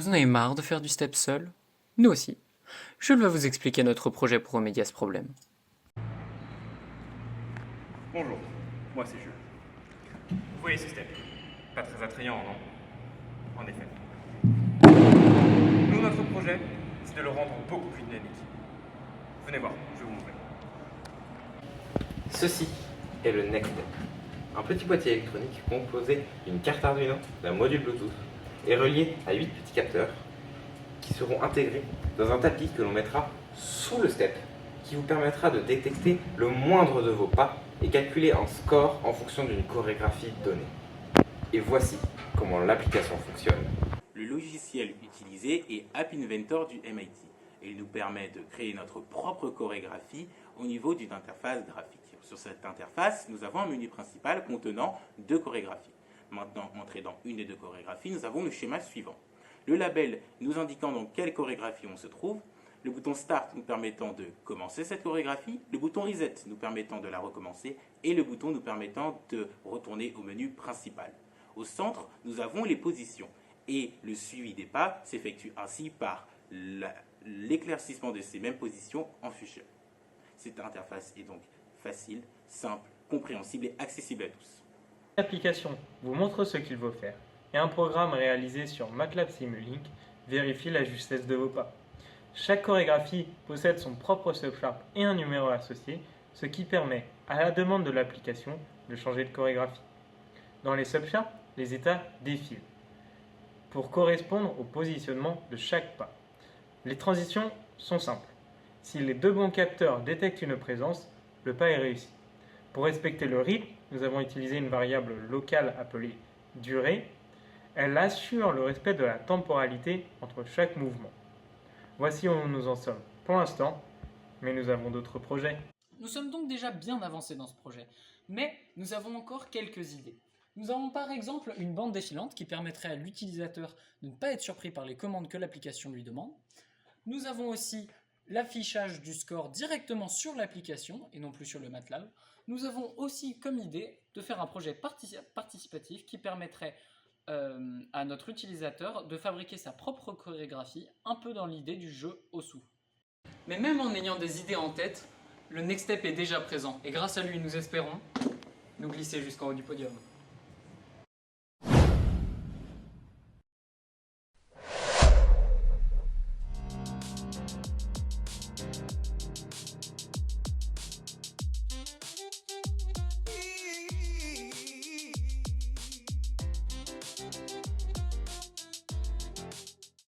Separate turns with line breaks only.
Vous en avez marre de faire du step seul? Nous aussi. Je vais vous expliquer notre projet pour remédier à ce problème.
Bonjour, moi c'est Jules. Vous voyez ce step? Pas très attrayant, non? En effet. Nous, notre projet, c'est de le rendre beaucoup plus dynamique. Venez voir, je vais vous montrer. Ceci est le Next Step. Un petit boîtier électronique composé d'une carte Arduino, d'un module Bluetooth et relié à 8 petits capteurs qui seront intégrés dans un tapis que l'on mettra sous le step qui vous permettra de détecter le moindre de vos pas et calculer un score en fonction d'une chorégraphie donnée. Et voici comment l'application fonctionne.
Le logiciel utilisé est App Inventor du MIT et il nous permet de créer notre propre chorégraphie au niveau d'une interface graphique. Sur cette interface, nous avons un menu principal contenant 2 chorégraphies. Maintenant, entré dans une des 2 chorégraphies, nous avons le schéma suivant. Le label nous indiquant dans quelle chorégraphie on se trouve, le bouton Start nous permettant de commencer cette chorégraphie, le bouton Reset nous permettant de la recommencer et le bouton nous permettant de retourner au menu principal. Au centre, nous avons les positions et le suivi des pas s'effectue ainsi par l'éclaircissement de ces mêmes positions en Fuchsia. Cette interface est donc facile, simple, compréhensible et accessible à tous.
L'application vous montre ce qu'il faut faire et un programme réalisé sur MATLAB Simulink vérifie la justesse de vos pas. Chaque chorégraphie possède son propre subsharp et un numéro associé, ce qui permet, à la demande de l'application, de changer de chorégraphie. Dans les subsharps, les états défilent pour correspondre au positionnement de chaque pas. Les transitions sont simples. Si les 2 bons capteurs détectent une présence, le pas est réussi. Pour respecter le rythme, nous avons utilisé une variable locale appelée durée. Elle assure le respect de la temporalité entre chaque mouvement. Voici où nous en sommes pour l'instant, mais nous avons d'autres projets.
Nous sommes donc déjà bien avancés dans ce projet, mais nous avons encore quelques idées. Nous avons par exemple une bande défilante qui permettrait à l'utilisateur de ne pas être surpris par les commandes que l'application lui demande. Nous avons aussi l'affichage du score directement sur l'application et non plus sur le MATLAB. Nous avons aussi comme idée de faire un projet participatif qui permettrait à notre utilisateur de fabriquer sa propre chorégraphie, un peu dans l'idée du jeu au sou. Mais même en ayant des idées en tête, le Next Step est déjà présent et grâce à lui, nous espérons nous glisser jusqu'en haut du podium.